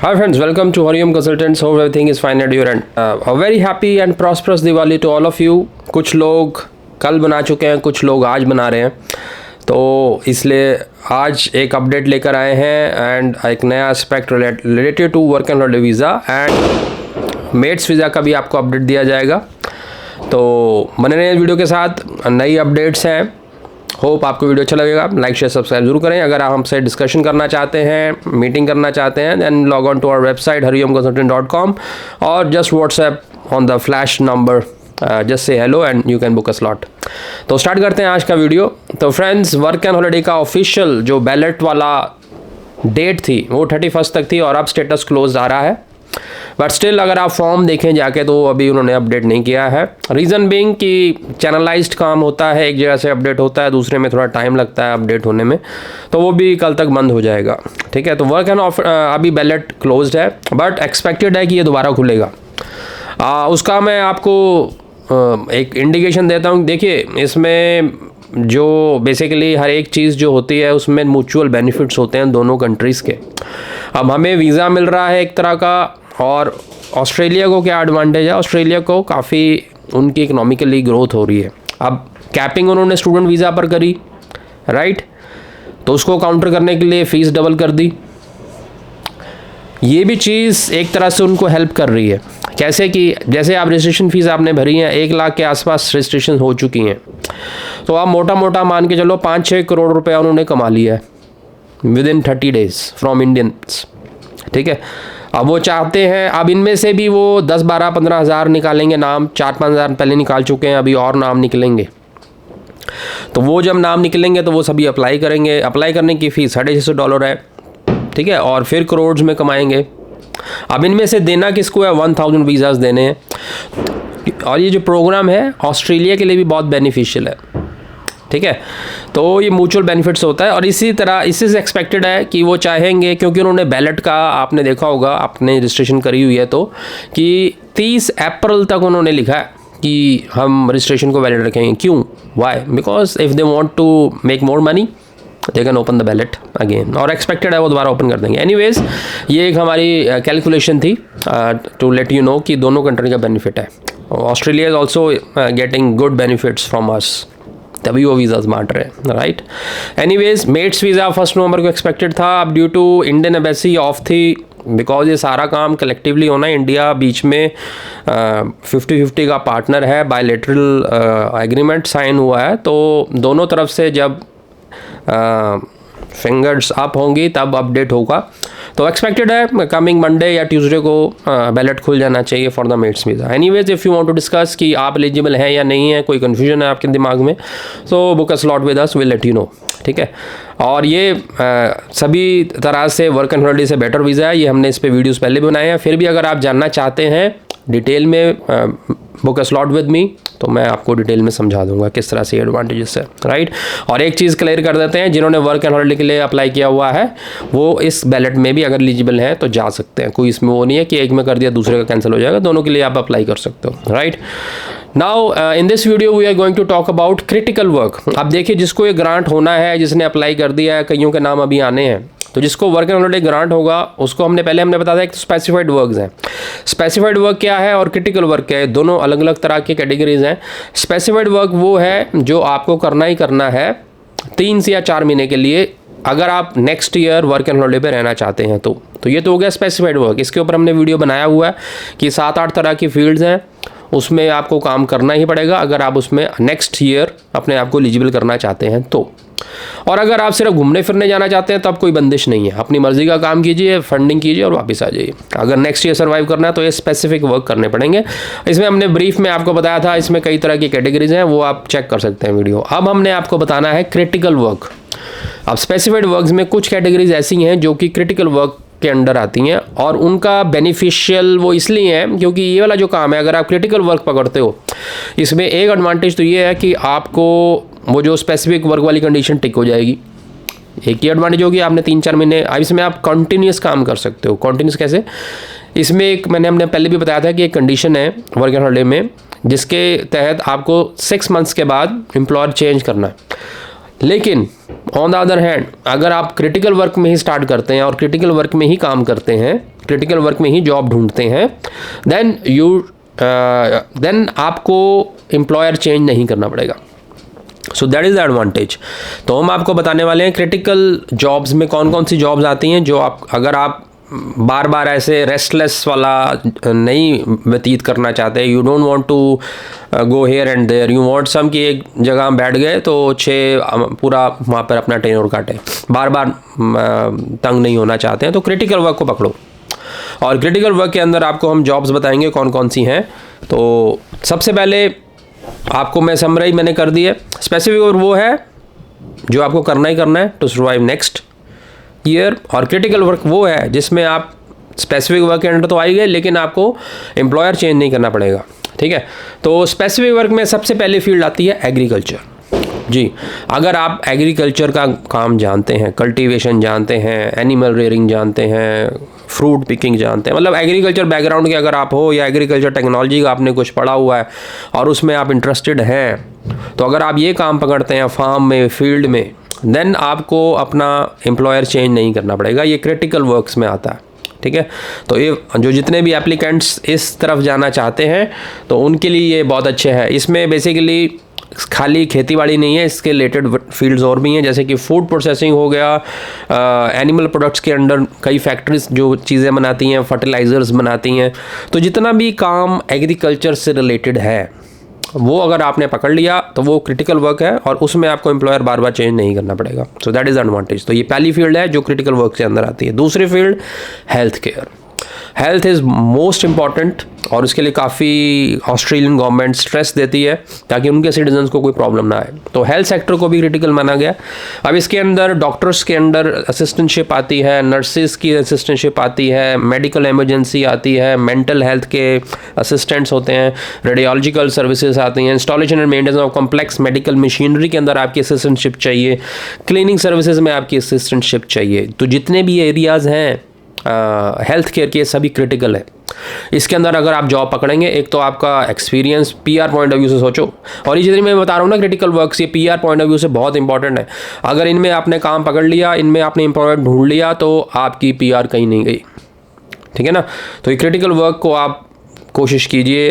Hi friends, welcome to Hariom Consultants. Hope everything is fine at your end. A very happy and prosperous Diwali to all of you. कुछ लोग कल बना चुके हैं, कुछ लोग आज बना रहे हैं, तो इसलिए आज एक अपडेट लेकर आए हैं एंड एक नया aspect related to work and holiday visa and mates visa का भी आपको अपडेट दिया जाएगा। तो बने रहे वीडियो के साथ, नई अपडेट्स हैं। होप आपको वीडियो अच्छा लगेगा। लाइक शेयर सब्सक्राइब जरूर करें। अगर आप हमसे डिस्कशन करना चाहते हैं, मीटिंग करना चाहते हैं, then log on to our website hariomconsultant.com और just WhatsApp on the flash number, just say hello and you can book a slot. तो स्टार्ट करते हैं आज का वीडियो। तो फ्रेंड्स, वर्क एंड हॉलिडे का ऑफिशियल जो बैलेट वाला डेट थी वो 31 तक थी और अब स्टेटस क्लोज आ रहा है। बट स्टिल अगर आप फॉर्म देखें जाके तो अभी उन्होंने अपडेट नहीं किया है। रीज़न बीइंग कि चैनलाइज्ड काम होता है, एक जगह से अपडेट होता है, दूसरे में थोड़ा टाइम लगता है अपडेट होने में, तो वो भी कल तक बंद हो जाएगा। ठीक है, तो वर्क एंड अभी बैलेट क्लोज्ड है बट एक्सपेक्टेड है कि ये दोबारा खुलेगा। उसका मैं आपको एक इंडिकेशन देता हूँ। देखिए, इसमें जो बेसिकली हर एक चीज़ जो होती है उसमें म्यूचुअल बेनिफिट्स होते हैं दोनों कंट्रीज़ के। अब हमें वीज़ा मिल रहा है एक तरह का, और ऑस्ट्रेलिया को क्या एडवांटेज है, ऑस्ट्रेलिया को काफ़ी उनकी इकोनॉमिकली ग्रोथ हो रही है। अब कैपिंग उन्होंने स्टूडेंट वीज़ा पर करी, राइट, तो उसको काउंटर करने के लिए फ़ीस डबल कर दी। ये भी चीज़ एक तरह से उनको हेल्प कर रही है। कैसे कि जैसे आप रजिस्ट्रेशन फ़ीस आपने भरी है, 1 लाख के आसपास रजिस्ट्रेशन हो चुकी हैं, तो आप मोटा मोटा मान के चलो 5-6 करोड़ रुपया उन्होंने कमा लिया है with in 30 days from Indians. ठीक है, अब वो चाहते हैं, अब इनमें से भी वो 10, 12, 15 हज़ार निकालेंगे नाम। 4-5 हज़ार पहले निकाल चुके हैं, अभी और नाम निकलेंगे। तो वो जब नाम निकलेंगे तो वो सभी अप्लाई करेंगे। अप्लाई करने की फ़ीस $650 है, ठीक है, और फिर करोड़ में कमाएंगे। अब इनमें से देना किसको है, 1000 वीज़ाज़ देने हैं। और ये जो प्रोग्राम है ऑस्ट्रेलिया के लिए भी बहुत बेनिफिशियल है। ठीक है, तो ये म्यूचुअल बेनिफिट्स होता है और इसी तरह इससे से एक्सपेक्टेड है कि वो चाहेंगे, क्योंकि उन्होंने बैलेट का आपने देखा होगा, आपने रजिस्ट्रेशन करी हुई है, तो कि 30 अप्रैल तक उन्होंने लिखा है कि हम रजिस्ट्रेशन को वैलिड रखेंगे। क्यों, why? Because if they want to make more money they can open the ballot again, और एक्सपेक्टेड है वो दोबारा ओपन कर देंगे। एनीवेज, ये एक हमारी कैलकुलेशन थी टू लेट यू नो कि दोनों कंट्री का बेनिफिट है। Australia is also getting good benefits from us, तभी वो वीज़ाज बांट रहे हैं, राइट। एनीवेज, मेट्स वीज़ा 1 नवंबर को एक्सपेक्टेड था। अब due to Indian embassy off थी, बिकॉज ये सारा काम कलेक्टिवली होना है। इंडिया बीच में 50-50 का पार्टनर है, बायलैटरल एग्रीमेंट साइन हुआ है, तो दोनों तरफ से जब फिंगर्स अप होंगी तब अपडेट होगा। तो एक्सपेक्टेड है कमिंग मंडे या ट्यूसडे को बैलेट खुल जाना चाहिए for the mates visa. Anyways, if you want to discuss कि आप एलिजिबल हैं या नहीं है, कोई कन्फ्यूजन है आपके दिमाग में, तो book a slot with us, will let you know. ठीक है, और ये सभी तरह से वर्क एंड हॉलिडे से बेटर वीज़ा है। ये हमने इस पर वीडियोज़ पहले भी बनाए हैं। फिर भी अगर आप जानना चाहते हैं डिटेल में, book a slot with me, तो मैं आपको डिटेल में समझा दूंगा किस तरह से एडवांटेजेस है, राइट। और एक चीज़ क्लियर कर देते हैं, जिन्होंने वर्क एंड हॉलिडे के लिए अप्लाई किया हुआ है वो इस बैलेट में भी अगर एलिजिबल है तो जा सकते हैं। कोई इसमें वो नहीं है कि एक में कर दिया दूसरे का कैंसिल हो जाएगा, दोनों के लिए आप अप्लाई कर सकते हो, right. Now in this video we are going to talk about critical work. अब देखिए, जिसको ये ग्रांट होना है, जिसने अप्लाई कर दिया है, कईयों के नाम अभी आने हैं, तो जिसको वर्क एंड हॉलिडे ग्रांट होगा उसको हमने बताया था, एक स्पेसिफाइड वर्क्स हैं। स्पेसिफाइड वर्क क्या है और क्रिटिकल वर्क क्या है, दोनों अलग अलग तरह की कैटेगरीज हैं। स्पेसिफाइड वर्क वो है जो आपको करना ही करना है 3 से या 4 महीने के लिए, अगर आप next year work and holiday पे रहना चाहते हैं तो ये तो हो गया स्पेसिफाइड वर्क। इसके ऊपर हमने वीडियो बनाया हुआ है कि 7-8 तरह की फील्ड्स हैं, उसमें आपको काम करना ही पड़ेगा अगर आप उसमें नेक्स्ट ईयर अपने आप को एलिजिबल करना चाहते हैं तो। और अगर आप सिर्फ घूमने फिरने जाना चाहते हैं तब कोई बंदिश नहीं है, अपनी मर्जी का काम कीजिए, फंडिंग कीजिए और वापस आ जाइए। अगर नेक्स्ट ईयर सर्वाइव करना है तो ये स्पेसिफिक वर्क करने पड़ेंगे। इसमें हमने ब्रीफ में आपको बताया था, इसमें कई तरह की कैटेगरीज हैं, वो आप चेक कर सकते हैं वीडियो। अब हमने आपको बताना है क्रिटिकल वर्क। अब स्पेसिफाइड वर्क्स में कुछ कैटेगरीज ऐसी हैं जो कि क्रिटिकल वर्क के अंडर आती हैं, और उनका बेनिफिशियल वो इसलिए है क्योंकि ये वाला जो काम है, अगर आप क्रिटिकल वर्क पकड़ते हो, इसमें एक एडवांटेज तो ये है कि आपको वो जो स्पेसिफिक वर्क वाली कंडीशन टिक हो जाएगी। एक ही एडवांटेज होगी, आपने 3-4 महीने, अब इसमें आप कंटिन्यूस काम कर सकते हो। कंटिन्यूस कैसे? इसमें एक हमने पहले भी बताया था कि एक कंडीशन है वर्क एंड हॉलिडे में, जिसके तहत आपको 6 मंथ्स के बाद एम्प्लॉयर चेंज करना है। लेकिन ऑन द अदर हैंड, अगर आप क्रिटिकल वर्क में ही स्टार्ट करते हैं और क्रिटिकल वर्क में ही काम करते हैं क्रिटिकल वर्क में ही जॉब ढूंढते हैं, देन आपको एम्प्लॉयर चेंज नहीं करना पड़ेगा। So that is the advantage. तो हम आपको बताने वाले हैं क्रिटिकल जॉब्स में कौन कौन सी जॉब्स आती हैं, जो अगर आप बार बार ऐसे रेस्टलेस वाला नहीं व्यतीत करना चाहते, you don't want to go here and there, you want some कि एक जगह हम बैठ गए तो पूरा वहाँ पर अपना टेन्योर काटे, बार बार तंग नहीं होना चाहते हैं, तो क्रिटिकल वर्क को पकड़ो। और क्रिटिकल वर्क के अंदर आपको हम जॉब्स बताएंगे कौन कौन सी हैं। तो सबसे पहले आपको मैं समराइज मैंने कर दी है। स्पेसिफिक वर्क वो है जो आपको करना ही करना है टू सर्वाइव नेक्स्ट ईयर, और क्रिटिकल वर्क वो है जिसमें आप स्पेसिफिक वर्क के अंडर तो आई गए लेकिन आपको एम्प्लॉयर चेंज नहीं करना पड़ेगा, ठीक है। तो स्पेसिफिक वर्क में सबसे पहले फील्ड आती है एग्रीकल्चर। जी, अगर आप एग्रीकल्चर का काम जानते हैं, कल्टीवेशन जानते हैं, एनिमल रेयरिंग जानते हैं, फ्रूट पिकिंग जानते हैं, मतलब एग्रीकल्चर बैकग्राउंड के अगर आप हो, या एग्रीकल्चर टेक्नोलॉजी का आपने कुछ पढ़ा हुआ है और उसमें आप इंटरेस्टेड हैं, तो अगर आप ये काम पकड़ते हैं फार्म में, फील्ड में, देन आपको अपना एम्प्लॉयर चेंज नहीं करना पड़ेगा। ये क्रिटिकल वर्क्स में आता है, ठीक है। तो ये जो जितने भी एप्लीकेंट्स इस तरफ जाना चाहते हैं तो उनके लिए ये बहुत अच्छे है। इसमें बेसिकली खाली खेतीबाड़ी नहीं है, इसके रिलेटेड फील्ड्स और भी हैं, जैसे कि फूड प्रोसेसिंग हो गया, एनिमल प्रोडक्ट्स के अंडर कई फैक्ट्रीज जो चीज़ें बनाती हैं, फर्टिलाइज़र्स बनाती हैं। तो जितना भी काम एग्रीकल्चर से रिलेटेड है वो अगर आपने पकड़ लिया तो वो क्रिटिकल वर्क है और उसमें आपको एम्प्लॉयर बार बार चेंज नहीं करना पड़ेगा। So that is advantage. तो ये पहली फील्ड है जो क्रिटिकल वर्क के अंदर आती है। दूसरी field health care. Health is most important और इसके लिए काफ़ी ऑस्ट्रेलियन गवर्नमेंट स्ट्रेस देती है ताकि उनके सिटीजन्स को कोई प्रॉब्लम ना आए। तो हेल्थ सेक्टर को भी क्रिटिकल माना गया। अब इसके अंदर डॉक्टर्स के अंडर असिस्टेंटशिप आती है, नर्सिस की असिस्टेंटशिप आती है, मेडिकल इमरजेंसी आती है, मेंटल हेल्थ के असिस्टेंट्स होते हैं, रेडियोलॉजिकल सर्विसेज आती हैं, installation and maintenance of complex medical machinery के अंदर आपकी असिस्टेंटशिप चाहिए, क्लीनिंग सर्विसेज में आपकी असिस्टेंटशिप चाहिए। तो जितने भी एरियाज़ हैं हेल्थ केयर के सभी क्रिटिकल है। इसके अंदर अगर आप जॉब पकड़ेंगे, एक तो आपका experience PR point of view से सोचो, और ये जितनी मैं बता रहा हूँ ना क्रिटिकल वर्क्स, ये पीआर पॉइंट ऑफ व्यू से बहुत इंपॉर्टेंट है। अगर इनमें आपने काम पकड़ लिया, इनमें आपने एम्प्लॉयर ढूंढ लिया तो आपकी पीआर कहीं नहीं गई, ठीक है ना। तो ये क्रिटिकल वर्क को आप कोशिश कीजिए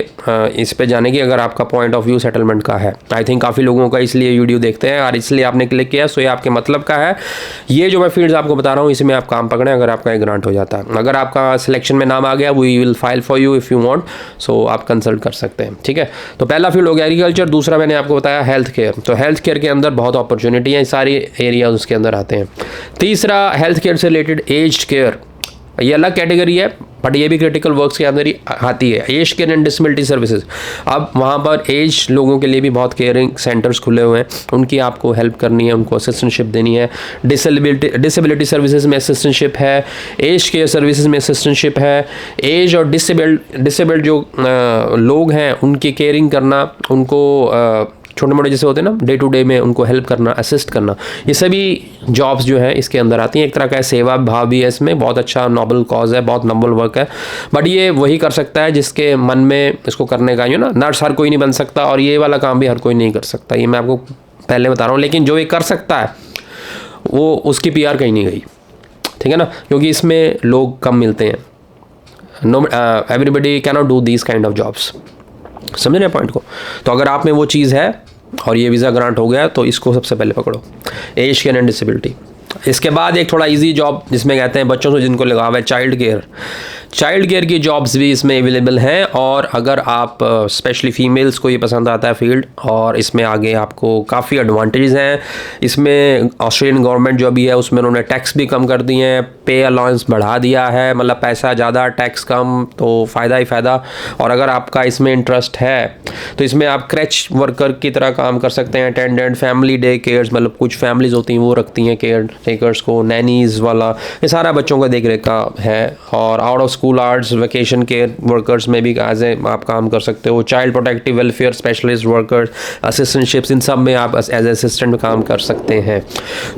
इस पे जाने की, अगर आपका पॉइंट ऑफ व्यू सेटलमेंट का है। आई थिंक काफ़ी लोगों का इसलिए वीडियो देखते हैं और इसलिए आपने क्लिक किया, सो ये आपके मतलब का है। ये जो मैं फील्ड्स आपको बता रहा हूँ इसमें आप काम पकड़ें अगर आपका एक ग्रांट हो जाता है। अगर आपका सिलेक्शन में नाम आ गया, we will file for you if you want, so आप कंसल्ट कर सकते हैं, ठीक है। तो पहला फील्ड हो गया एग्रीकल्चर। दूसरा मैंने आपको बताया हेल्थ केयर। तो हेल्थ केयर के अंदर बहुत अपॉर्चुनिटी है, सारी एरियाज उसके अंदर आते हैं। तीसरा हेल्थ केयर से रिलेटेड एज्ड केयर, ये अलग कैटेगरी है बट ये भी क्रिटिकल वर्क्स के अंदर ही आती है। Age care and disability services, अब वहाँ पर एज लोगों के लिए भी बहुत केयरिंग सेंटर्स खुले हुए हैं, उनकी आपको हेल्प करनी है, उनको असिस्टेंटशिप देनी है। डिसेबिलिटी सर्विसेज में असिस्टेंटशिप है, एज केयर सर्विसेज में असिस्टेंटशिप है। एज और डिसेबल्ड जो लोग हैं उनकी केयरिंग करना, उनको छोटे मोटे जैसे होते हैं ना डे टू डे में उनको हेल्प करना, असिस्ट करना, ये सभी जॉब्स जो हैं इसके अंदर आती हैं। एक तरह का सेवा भाव भी है इसमें, बहुत अच्छा नोबल कॉज है, बहुत नोबल वर्क है। बट ये वही कर सकता है जिसके मन में इसको करने का, ना नर्स हर कोई नहीं बन सकता और ये वाला काम भी हर कोई नहीं कर सकता, ये मैं आपको पहले बता रहा हूँ। लेकिन जो ये कर सकता है वो उसकी पीआर कहीं नहीं गई, ठीक है ना, क्योंकि इसमें लोग कम मिलते हैं। No everybody can not do these kind of jobs, समझ रहे हैं पॉइंट को। तो अगर आप में वो चीज़ है और ये वीज़ा ग्रांट हो गया तो इसको सबसे पहले पकड़ो, एज केयर एंड डिसेबिलिटी। इसके बाद एक थोड़ा इजी जॉब जिसमें कहते हैं बच्चों से जिनको लगाव है, चाइल्ड केयर। चाइल्ड केयर की जॉब्स भी इसमें अवेलेबल हैं और अगर आप स्पेशली फीमेल्स को ये पसंद आता है फील्ड, और इसमें आगे आपको काफ़ी एडवांटेजेस हैं। इसमें ऑस्ट्रेलियन गवर्नमेंट जो भी है उसमें उन्होंने टैक्स भी कम कर दिए हैं, पे अलाउंस बढ़ा दिया है, मतलब पैसा ज़्यादा टैक्स कम, तो फ़ायदा ही फ़ायदा। और अगर आपका इसमें इंटरेस्ट है तो इसमें आप क्रैच वर्कर की तरह काम कर सकते हैं, अटेंडेंट, फैमिली डे केयर्स, मतलब कुछ फैमिलीज़ होती हैं वो रखती हैं केयर टेकर्स को, नैनीज़ वाला, ये सारा बच्चों का देख रेख का है। और out of school arts, vacation care workers में भी एज ए आप काम कर सकते हो। Child protective welfare specialist workers, assistantships, इन सब में आप एज असिस्टेंट में काम कर सकते हैं।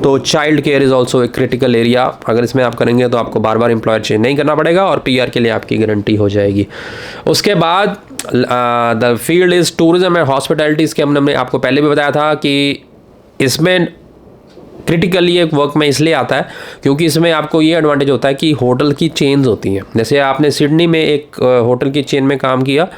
तो child care is also a critical area, अगर इसमें आप करेंगे तो आपको बार बार एम्प्लॉयर चेंज नहीं करना पड़ेगा और पीआर के लिए आपकी गारंटी हो जाएगी। उसके बाद the field is tourism and hospitality. इसके हमने आपको पहले भी बताया था कि इसमें क्रिटिकली एक वर्क में इसलिए आता है क्योंकि इसमें आपको ये एडवांटेज होता है कि होटल की चेन्स होती हैं। जैसे आपने सिडनी में एक होटल की चेन में काम किया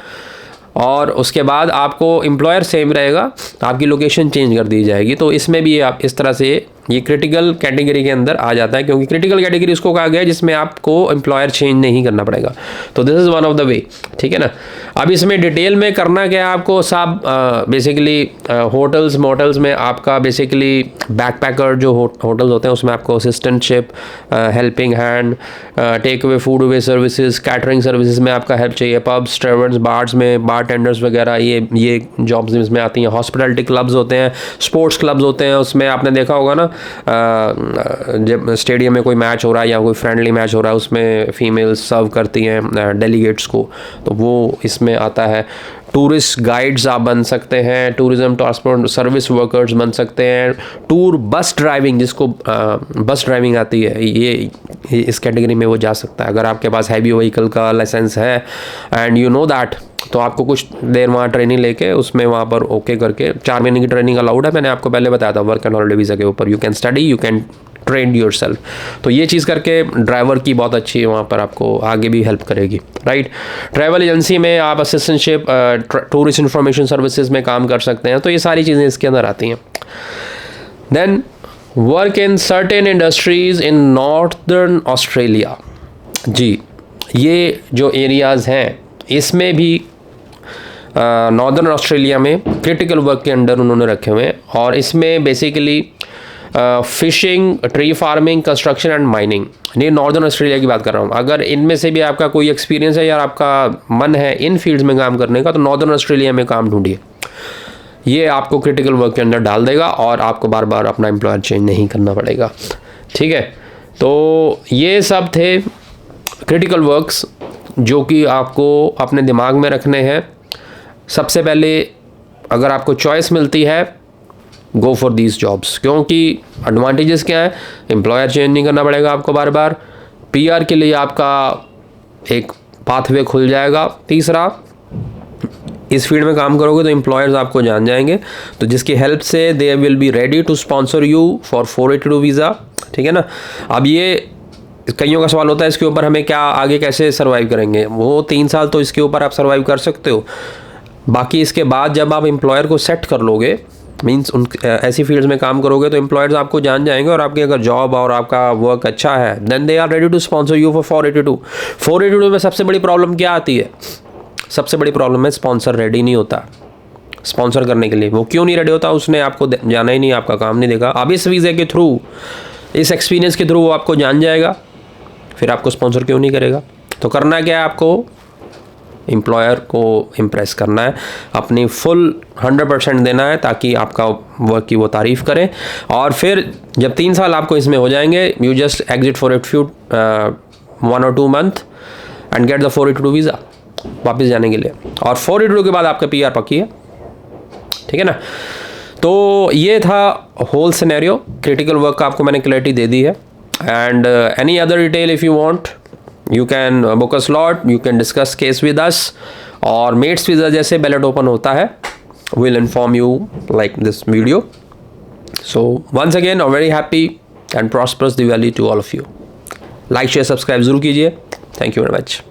और उसके बाद आपको एम्प्लॉयर सेम रहेगा, आपकी लोकेशन चेंज कर दी जाएगी। तो इसमें भी आप इस तरह से ये क्रिटिकल कैटेगरी के अंदर आ जाता है, क्योंकि क्रिटिकल कैटेगरी उसको कहा गया है जिसमें आपको एम्प्लॉयर चेंज नहीं करना पड़ेगा। तो this is one of the way, ठीक है ना। अब इसमें डिटेल में करना क्या है आपको, सब बेसिकली होटल्स मोटल्स में आपका बेसिकली बैकपैकर जो होटल्स होते हैं उसमें आपको assistantship, helping hand, take away food away services, catering services में आपका हेल्प चाहिए, पब्स, टैवर्न्स, बार्स में बार टेंडर्स वगैरह ये जॉब्स इसमें आती हैं। हॉस्पिटलिटी क्लब्स होते हैं, स्पोर्ट्स क्लब्स होते हैं, उसमें आपने देखा होगा ना जब स्टेडियम में कोई मैच हो रहा है या कोई फ्रेंडली मैच हो रहा है उसमें फीमेल्स सर्व करती हैं डेलीगेट्स को, तो वो इसमें आता है। टूरिस्ट गाइड्स आप बन सकते हैं, टूरिज्म ट्रांसपोर्ट सर्विस वर्कर्स बन सकते हैं, टूर बस ड्राइविंग, जिसको बस ड्राइविंग आती है ये इस कैटेगरी में वो जा सकता है अगर आपके पास हैवी व्हीकल का लाइसेंस है एंड यू नो दैट। तो आपको कुछ देर वहाँ ट्रेनिंग लेके उसमें वहाँ पर ओके करके 4 महीने की ट्रेनिंग अलाउड है, मैंने आपको पहले बताया था वर्क एंड हॉलिडे वीज़ा के ऊपर। You can study, you can train yourself. तो ये चीज़ करके ड्राइवर की बहुत अच्छी है, वहाँ पर आपको आगे भी हेल्प करेगी, राइट। ट्रैवल एजेंसी में आप असिस्टेंटशिप, टूरिस्ट इंफॉर्मेशन सर्विसेज में काम कर सकते हैं। तो ये सारी चीज़ें इसके अंदर आती हैं। Then work in certain industries in northern Australia. जी, ये जो एरियाज़ हैं इसमें भी नॉर्दर्न ऑस्ट्रेलिया में क्रिटिकल वर्क के अंडर उन्होंने रखे हुए हैं, और इसमें basically fishing, tree farming, construction and mining, ये नॉर्दर्न ऑस्ट्रेलिया की बात कर रहा हूँ। अगर इनमें से भी आपका कोई एक्सपीरियंस है या आपका मन है इन फील्ड्स में काम करने का, तो नॉर्दर्न ऑस्ट्रेलिया में काम ढूंढिए। ये आपको क्रिटिकल वर्क के अंदर डाल देगा और आपको बार बार अपना एम्प्लॉयर चेंज नहीं करना पड़ेगा, ठीक है। तो ये सब थे क्रिटिकल वर्क्स जो कि आपको अपने दिमाग में रखने हैं। सबसे पहले अगर आपको चॉइस मिलती है, गो फॉर दीज जॉब्स, क्योंकि एडवांटेजेस क्या है, एम्प्लॉयर चेंज नहीं करना पड़ेगा आपको बार बार, पीआर के लिए आपका एक पाथवे खुल जाएगा। तीसरा, इस फील्ड में काम करोगे तो एम्प्लॉयर्स आपको जान जाएंगे, तो जिसकी हेल्प से they will be ready to sponsor you for 482 visa, ठीक है ना। अब ये कईयों का सवाल होता है इसके ऊपर हमें क्या आगे कैसे सर्वाइव करेंगे। वो 3 साल तो इसके ऊपर आप सर्वाइव कर सकते हो, बाकी इसके बाद जब आप एम्प्लॉयर को सेट कर लोगे, मींस उन ऐसी फील्ड्स में काम करोगे तो एम्प्लॉयर्स आपको जान जाएंगे, और आपकी अगर जॉब और आपका वर्क अच्छा है then they are ready to sponsor you for 482। 482 में सबसे बड़ी प्रॉब्लम क्या आती है, सबसे बड़ी प्रॉब्लम है स्पॉन्सर रेडी नहीं होता स्पॉन्सर करने के लिए। वो क्यों नहीं रेडी होता, उसने आपको जाना ही नहीं, आपका काम नहीं देखा। अब इस वीज़े के थ्रू, इस एक्सपीरियंस के थ्रू वो आपको जान जाएगा, फिर आपको स्पॉन्सर क्यों नहीं करेगा। तो करना क्या है, आपको एम्प्लॉयर को इम्प्रेस करना है, अपनी फुल 100% देना है ताकि आपका वर्क की वो तारीफ़ करें। और फिर जब 3 साल आपको इसमें हो जाएंगे, you just exit for it few 1 or 2 month and get the 482 visa वापस जाने के लिए, और 482 के बाद आपका पीआर पक्की है, ठीक है ना। तो ये था होल सिनेरियो, क्रिटिकल वर्क का आपको मैंने क्लैरिटी दे दी है। And any other detail if you want, you can book a slot, you can discuss case with us, और मेट्स वीज़ा जैसे बैलेट ओपन होता है we'll inform you like this video. So once again a very happy and prosperous Diwali to all of you. Like, share, subscribe ज़रूर कीजिए. Thank you very much.